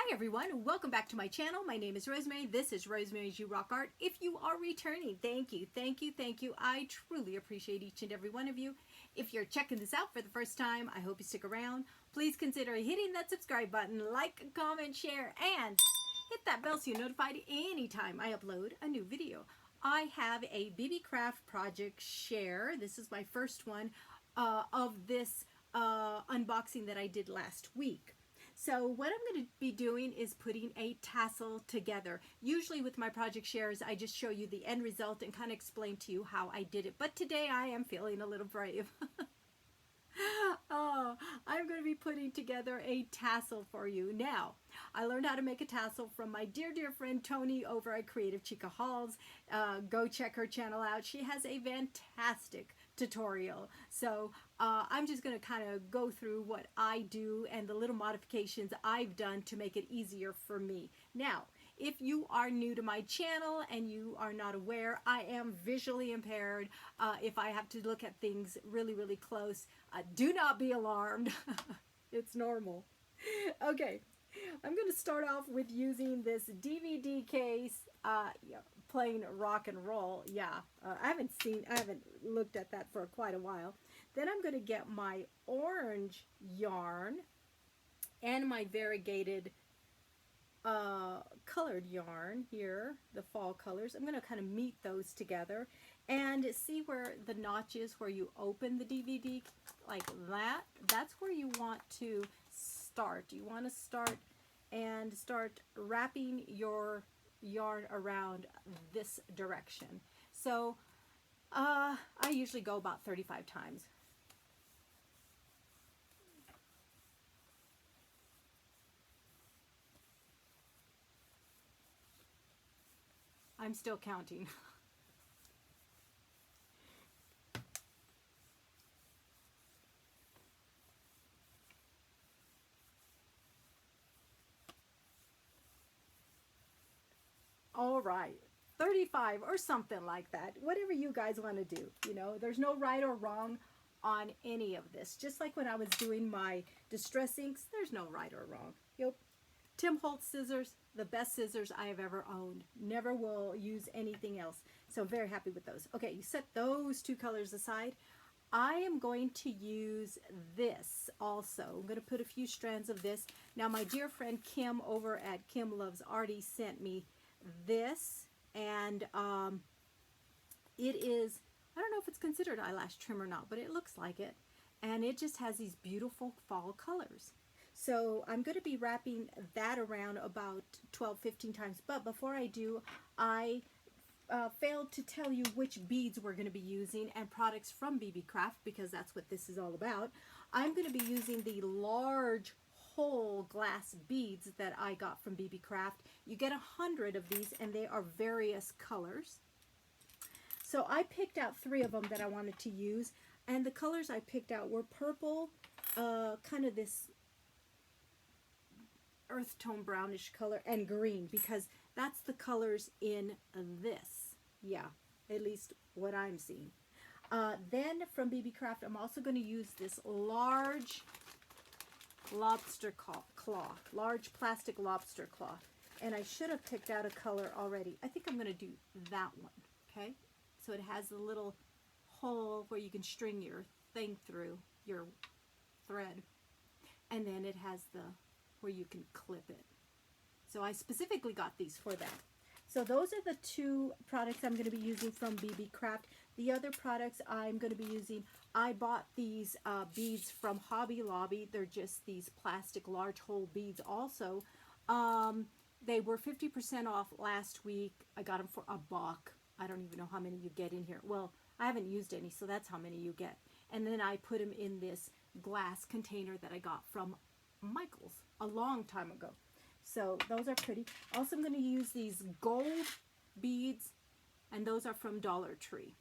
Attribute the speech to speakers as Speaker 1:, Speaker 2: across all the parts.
Speaker 1: Hi everyone, welcome back to my channel. My name is Rosemary. This is Rosemary's You Rock Art. If you are returning, thank you, thank you, thank you. I truly appreciate each and every one of you. If you're checking this out for the first time, I hope you stick around. Please consider hitting that subscribe button, like, comment, share, and hit that bell so you're notified anytime I upload a new video. I have a BeeBeeCraft project share. This is my first one of this unboxing that I did last week. So what I'm going to be doing is putting a tassel together. Usually with my project shares, I just show you the end result and kind of explain to you how I did it. But today I am feeling a little brave. Oh, I'm going to be putting together a tassel for you. Now, I learned how to make a tassel from my dear, dear friend Tony over at Creative Chica Halls. Go check her channel out. She has a fantastic tutorial. So I'm just going to kind of go through what I do and the little modifications I've done to make it easier for me. Now, if you are new to my channel and you are not aware, I am visually impaired. If I have to look at things really, really close, do not be alarmed. It's normal. Okay, I'm going to start off with using this DVD case, playing rock and roll. Yeah, I haven't looked at that for quite a while. Then I'm going to get my orange yarn and my variegated colored yarn here, the fall colors. I'm going to kind of meet those together and see where the notch is where you open the DVD like that. That's where you want to start. You want to start wrapping your yarn around this direction. So I usually go about 35 times. I'm still counting. All right, 35 or something like that. Whatever you guys want to do. You know, there's no right or wrong on any of this. Just like when I was doing my distress inks, there's no right or wrong. Yep. Tim Holtz scissors, the best scissors I have ever owned. Never will use anything else. So I'm very happy with those. Okay, you set those two colors aside. I am going to use this also. I'm going to put a few strands of this. Now my dear friend Kim over at Kim Loves Artie sent me this, and it is, I don't know if it's considered eyelash trim or not, but it looks like it, and it just has these beautiful fall colors. So I'm going to be wrapping that around about 12-15 times, but before I do, I failed to tell you which beads we're going to be using and products from BeeBeeCraft, because that's what this is all about. I'm going to be using the large whole glass beads that I got from BeeBeeCraft. You get 100 of these and they are various colors. So I picked out 3 of them that I wanted to use, and the colors I picked out were purple, kind of this earth tone brownish color, and green, because that's the colors in this. Yeah, at least what I'm seeing. Then from BeeBeeCraft, I'm also going to use this large lobster claw, large plastic lobster claw, and I should have picked out a color already. I think I'm going to do that one. Okay, so it has a little hole where you can string your thing through, your thread, and then it has the where you can clip it. So I specifically got these for that. So those are the 2 products I'm going to be using from BeeBeeCraft. The other products I'm going to be using, I bought these beads from Hobby Lobby. They're just these plastic large hole beads also. They were 50% off last week. I got them for $1. I don't even know how many you get in here. Well, I haven't used any, so that's how many you get. And then I put them in this glass container that I got from Michael's a long time ago. So those are pretty. Also, I'm going to use these gold beads, and those are from Dollar Tree.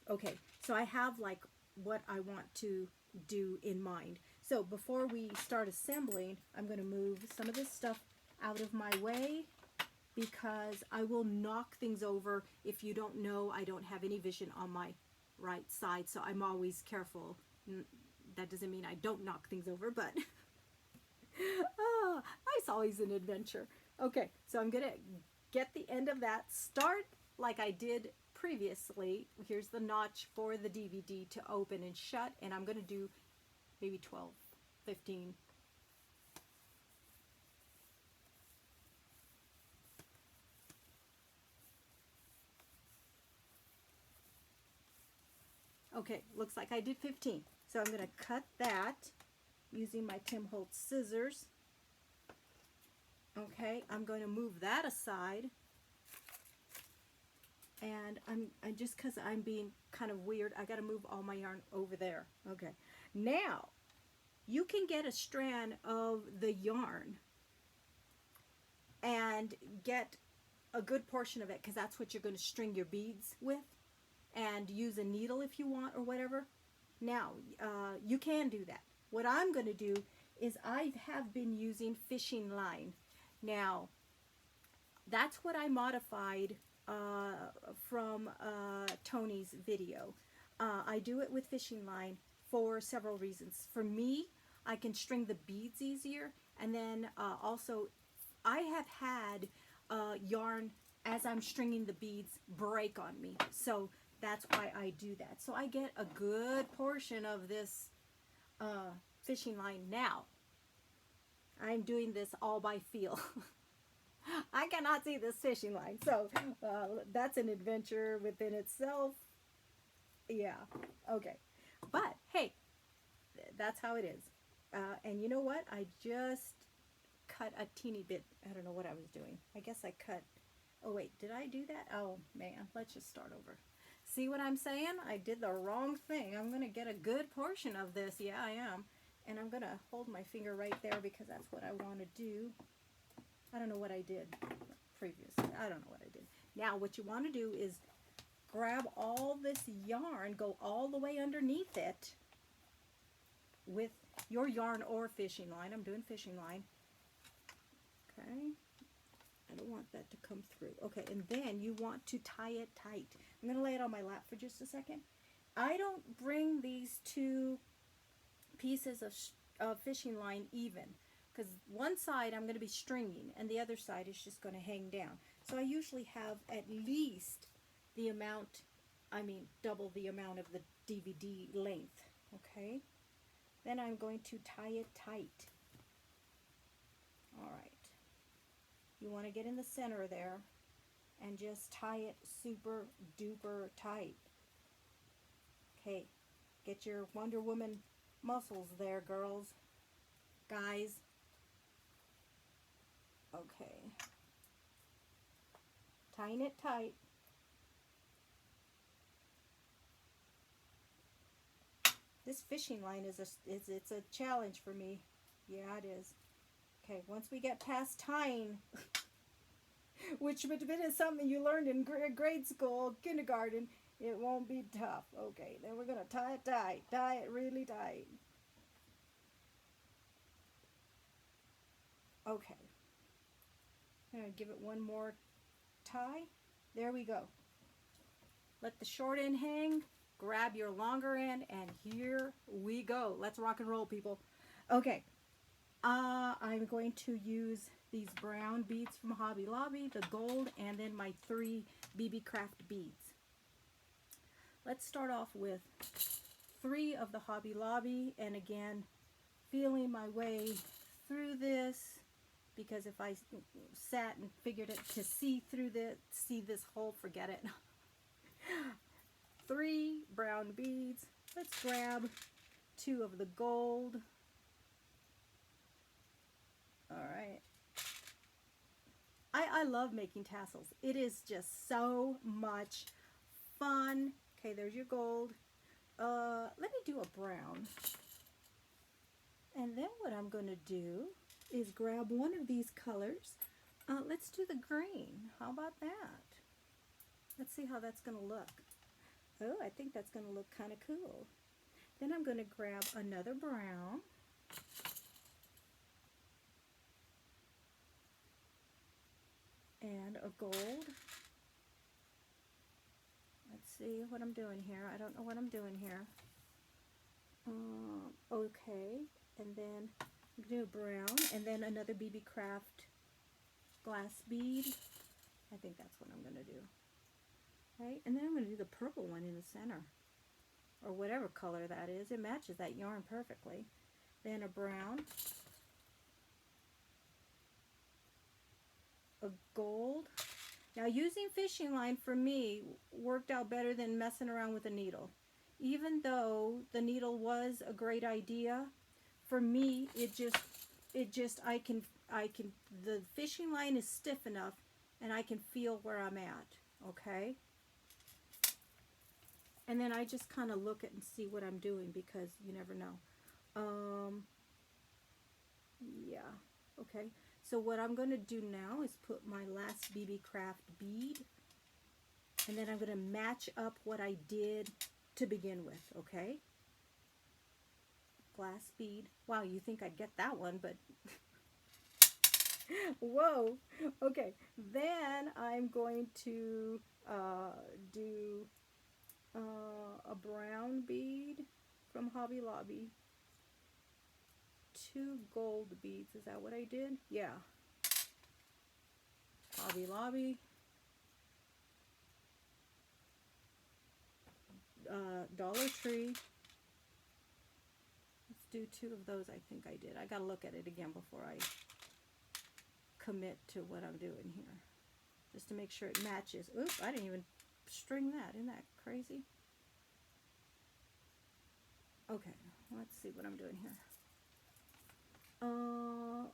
Speaker 1: Okay, so I have like what I want to do in mind. So before we start assembling, I'm going to move some of this stuff out of my way, because I will knock things over. If you don't know, I don't have any vision on my right side, so I'm always careful. That doesn't mean I don't knock things over, but Oh, life's always an adventure. Okay, so I'm gonna get the end of that. Start like I did previously. Here's the notch for the DVD to open and shut, and I'm gonna do maybe 12, 15. Okay, looks like I did 15. So I'm going to cut that using my Tim Holtz scissors. Okay, I'm going to move that aside. And I just because I'm being kind of weird, I got to move all my yarn over there. Okay, now you can get a strand of the yarn and get a good portion of it, because that's what you're going to string your beads with, and use a needle if you want or whatever. Now, you can do that. What I'm going to do is I have been using fishing line. Now, that's what I modified from Tony's video. I do it with fishing line for several reasons. For me, I can string the beads easier, and then also I have had yarn as I'm stringing the beads break on me. So that's why I do that. So I get a good portion of this fishing line. Now, I'm doing this all by feel. I cannot see this fishing line. So that's an adventure within itself. Yeah, okay. But hey, that's how it is. And you know what? I just cut a teeny bit. I don't know what I was doing. I guess I cut. Oh wait, did I do that? Oh man, let's just start over. See what I'm saying? I did the wrong thing. I'm going to get a good portion of this. Yeah, I am. And I'm going to hold my finger right there because that's what I want to do. I don't know what I did previously. I don't know what I did. Now, what you want to do is grab all this yarn, go all the way underneath it with your yarn or fishing line. I'm doing fishing line. Okay. I don't want that to come through. Okay, and then you want to tie it tight. I'm going to lay it on my lap for just a second. I don't bring these two pieces of fishing line even, because one side I'm going to be stringing and the other side is just going to hang down. So I usually have at least the amount, double the amount of the DVD length. Okay, then I'm going to tie it tight. All right. You want to get in the center there and just tie it super duper tight. Okay, get your Wonder Woman muscles there, girls, guys. Okay, tying it tight. This fishing line is it's a challenge for me. Yeah, it is. Okay, once we get past tying, which would have been something you learned in grade school, kindergarten, it won't be tough. Okay, then we're going to tie it tight. Tie it really tight. Okay. I'm going to give it one more tie. There we go. Let the short end hang. Grab your longer end, and here we go. Let's rock and roll, people. Okay. I'm going to use these brown beads from Hobby Lobby, the gold, and then my 3 BeeBeeCraft beads. Let's start off with 3 of the Hobby Lobby, and again, feeling my way through this, because if I sat and figured it to see through see this hole, forget it. 3 brown beads. Let's grab 2 of the gold. Alright. I love making tassels. It is just so much fun. Okay, there's your gold. Let me do a brown. And then what I'm going to do is grab one of these colors. Let's do the green. How about that? Let's see how that's going to look. Oh, I think that's going to look kind of cool. Then I'm going to grab another brown. And a gold. Let's see what I'm doing here. I don't know what I'm doing here. Okay, and then do a brown, and then another BeeBeeCraft glass bead. I think that's what I'm going to do. Right? And then I'm going to do the purple one in the center, or whatever color that is. It matches that yarn perfectly. Then a brown, a gold. Now using fishing line for me worked out better than messing around with a needle. Even though the needle was a great idea, for me I can the fishing line is stiff enough and I can feel where I'm at, okay? And then I just kind of look at and see what I'm doing, because you never know. Yeah, okay. So what I'm going to do now is put my last BeeBeeCraft bead, and then I'm going to match up what I did to begin with, okay? Glass bead. Wow, you think I'd get that one, but whoa. Okay, then I'm going to do a brown bead from Hobby Lobby. 2 gold beads. Is that what I did? Yeah. Hobby Lobby. Dollar Tree. Let's do 2 of those. I think I did. I gotta look at it again before I commit to what I'm doing here, just to make sure it matches. Oops, I didn't even string that. Isn't that crazy? Okay, let's see what I'm doing here.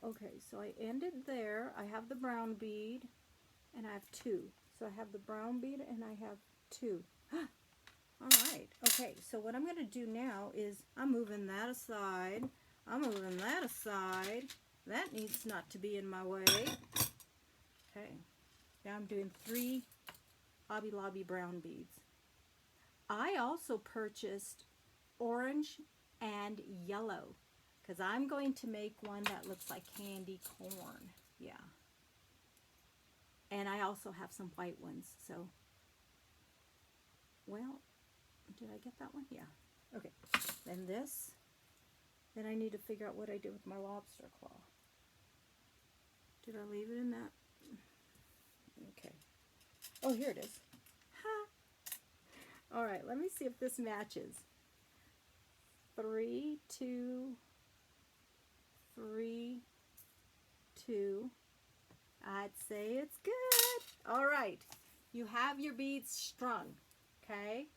Speaker 1: Okay, so I ended there. I have the brown bead, and I have 2. So I have the brown bead, and I have 2. All right. Okay, so what I'm going to do now is I'm moving that aside. I'm moving that aside. That needs not to be in my way. Okay. Now I'm doing 3 Hobby Lobby brown beads. I also purchased orange and yellow, because I'm going to make one that looks like candy corn. Yeah. And I also have some white ones. So, well, did I get that one? Yeah. Okay. Then this. Then I need to figure out what I did with my lobster claw. Did I leave it in that? Okay. Oh, here it is. Ha! All right, let me see if this matches. 3, 2, 3, 2. I'd say it's good. All right, you have your beads strung, okay?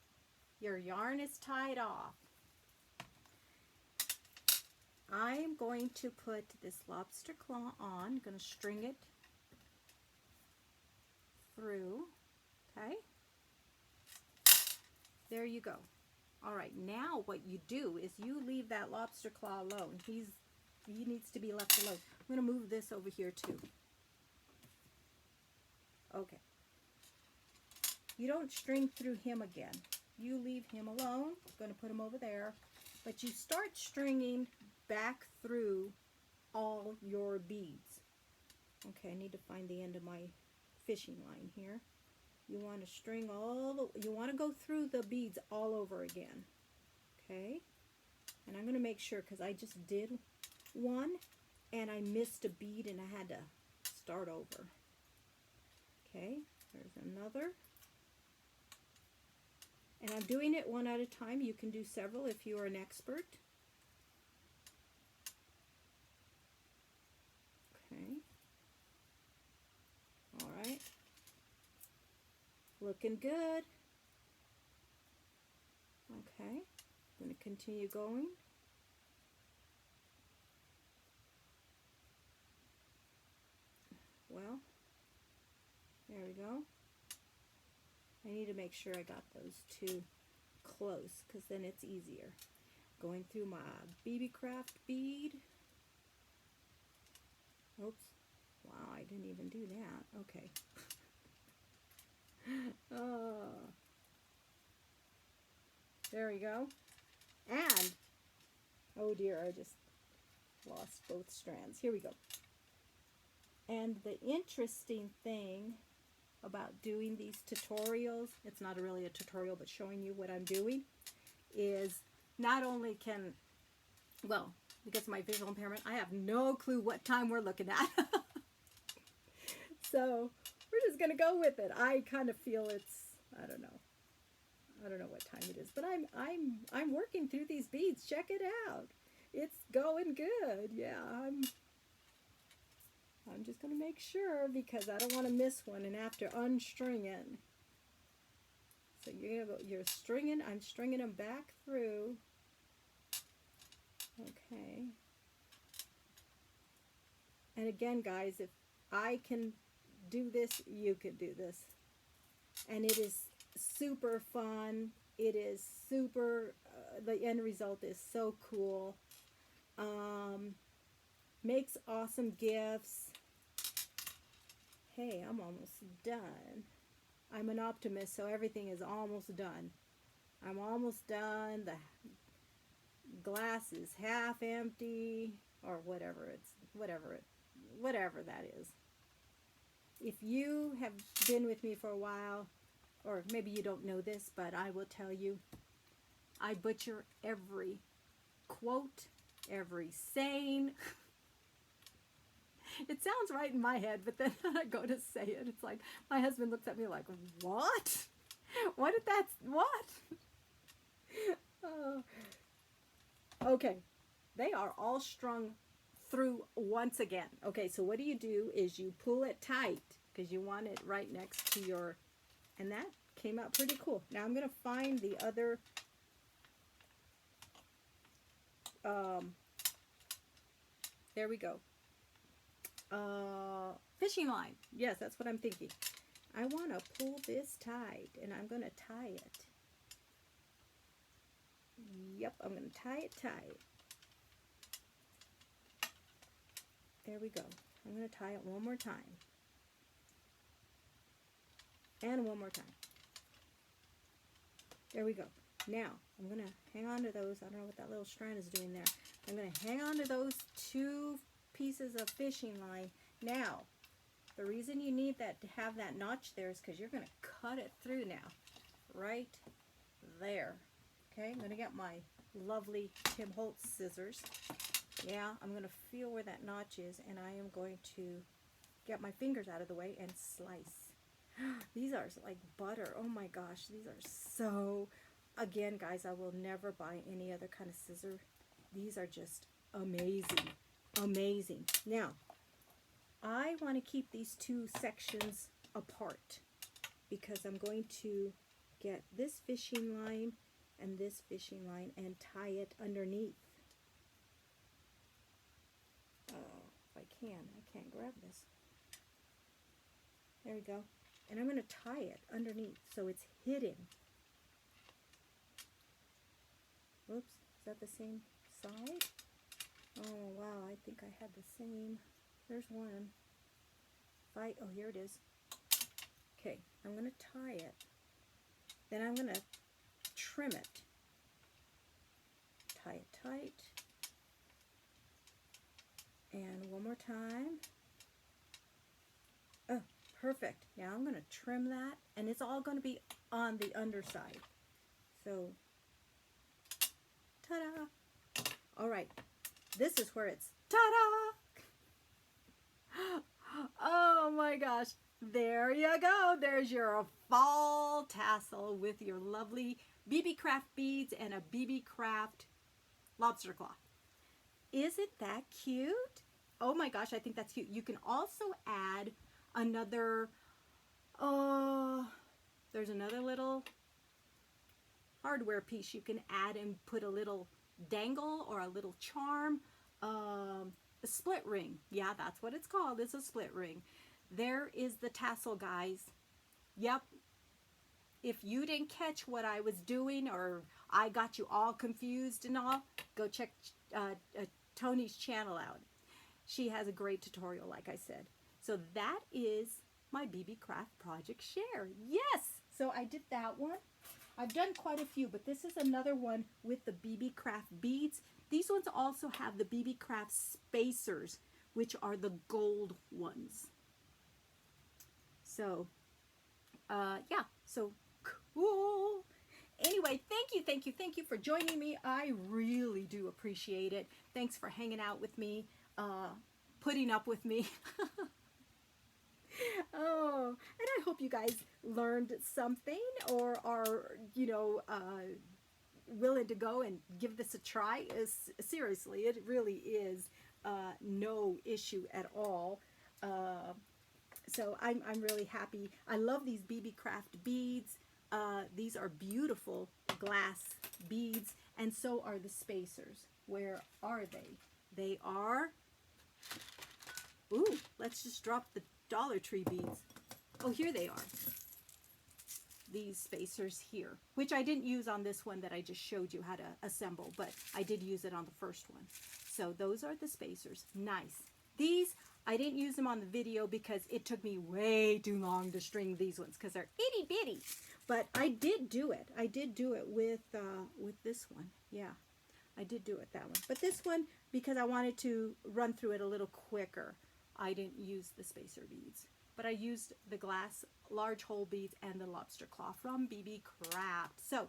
Speaker 1: Your yarn is tied off. I am going to put this lobster claw on. I'm going to string it through, okay? There you go. All right, now what you do is you leave that lobster claw alone. He needs to be left alone. I'm going to move this over here too. Okay. You don't string through him again. You leave him alone. I'm going to put him over there. But you start stringing back through all your beads. Okay, I need to find the end of my fishing line here. You want to string you want to go through the beads all over again. Okay? And I'm going to make sure, because I just did one and I missed a bead and I had to start over. Okay, there's another. And I'm doing it one at a time. You can do several if you are an expert. Okay. All right. Looking good. Okay. I'm going to continue going. Well, there we go. I need to make sure I got those 2 close, because then it's easier. Going through my BeeBeeCraft bead. Oops. Wow, I didn't even do that. Okay. There we go. And, oh dear, I just lost both strands. Here we go. And the interesting thing about doing these tutorials, it's not really a tutorial, but showing you what I'm doing, is not only can, well, because of my visual impairment, I have no clue what time we're looking at. So we're just gonna go with it. I kind of feel it's, I don't know what time it is, but I'm working through these beads. Check it out. It's going good. Yeah, I'm just gonna make sure because I don't want to miss one and have to unstring it. So you're stringing. I'm stringing them back through. Okay. And again, guys, if I can do this, you could do this. And it is super fun. It is super, the end result is so cool. Makes awesome gifts. Hey, I'm almost done. I'm an optimist, so everything is almost done. I'm almost done. The glass is half empty, or whatever that is. If you have been with me for a while, or maybe you don't know this, but I will tell you, I butcher every quote, every saying. It sounds right in my head, but then I go to say it. It's like, my husband looks at me like, what? What did that, what? Oh. Okay, they are all strung through once again. Okay, so what do is you pull it tight because you want it right next to your, and that came out pretty cool. Now I'm going to find the other there we go. Fishing line. Yes, that's what I'm thinking. I want to pull this tight, and I'm going to tie it. Yep, I'm going to tie it tight. There we go. I'm going to tie it one more time. And one more time. There we go. Now, I'm going to hang on to those. I don't know what that little strand is doing there. I'm going to hang on to those two pieces of fishing line. Now, the reason you need that to have that notch there is because you're going to cut it through now. Right there. Okay, I'm going to get my lovely Tim Holtz scissors. Yeah, I'm going to feel where that notch is, and I am going to get my fingers out of the way and slice. These are like butter. Oh my gosh, these are so... Again, guys, I will never buy any other kind of scissor. These are just amazing. Amazing. Now, I want to keep these two sections apart because I'm going to get this fishing line and this fishing line and tie it underneath. Oh, if I can't grab this. There we go. And I'm going to tie it underneath so it's hidden. Oops, is that the same side? Oh, wow, I think I had the same. There's one. Oh, here it is. Okay, I'm going to tie it. Then I'm going to trim it. Tie it tight. And one more time. Oh, perfect. Now I'm going to trim that, and it's all going to be on the underside. So, ta-da! All right, this is where it's ta-da! Oh my gosh, there you go. There's your fall tassel with your lovely BeeBeeCraft beads and a BeeBeeCraft lobster claw. Isn't that cute? Oh my gosh, I think that's cute. You can also add another, there's another little hardware piece you can add and put a little dangle or a little charm, a split ring. Yeah, that's what it's called. It's a split ring. There is the tassel, guys. Yep. If you didn't catch what I was doing or I got you all confused and all, go check Tony's channel out. She has a great tutorial, like I said. So that is my BeeBeeCraft project share. Yes! So I did that one. I've done quite a few, but this is another one with the BeeBeeCraft beads. These ones also have the BeeBeeCraft spacers, which are the gold ones. So, yeah, so cool. Anyway, thank you for joining me. I really do appreciate it. Thanks for hanging out with me, putting up with me. Oh, and I hope you guys learned something or are, willing to go and give this a try. Seriously, it really is no issue at all. So I'm really happy. I love these BeeBeeCraft beads. These are beautiful glass beads, and so are the spacers. Where are they? They are, ooh, let's just drop the Dollar Tree beads. Oh, here they are. These spacers here, which I didn't use on this one that I just showed you how to assemble, but I did use it on the first one. So those are the spacers. Nice. These, I didn't use them on the video because it took me way too long to string these ones because they're itty bitty. But I did do it. I did do it with this one. Yeah, I did do it that one. But this one, because I wanted to run through it a little quicker, I didn't use the spacer beads. But I used the glass large hole beads and the lobster claw from BeeBeeCraft. So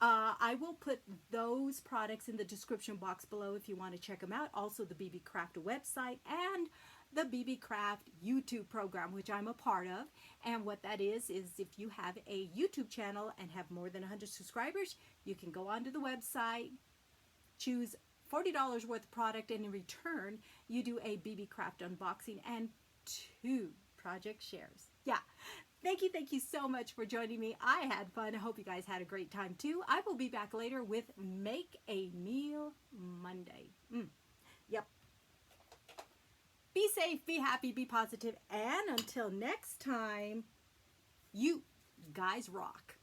Speaker 1: I will put those products in the description box below if you want to check them out. Also the BeeBeeCraft website and the BeeBeeCraft YouTube program, which I'm a part of. And what that is if you have a YouTube channel and have more than 100 subscribers, you can go onto the website, choose $40 worth of product, and in return, you do a BeeBeeCraft unboxing and 2 project shares. Yeah. Thank you so much for joining me. I had fun. I hope you guys had a great time too. I will be back later with Make a Meal Monday. Yep. Be safe, be happy, be positive, and until next time, you guys rock.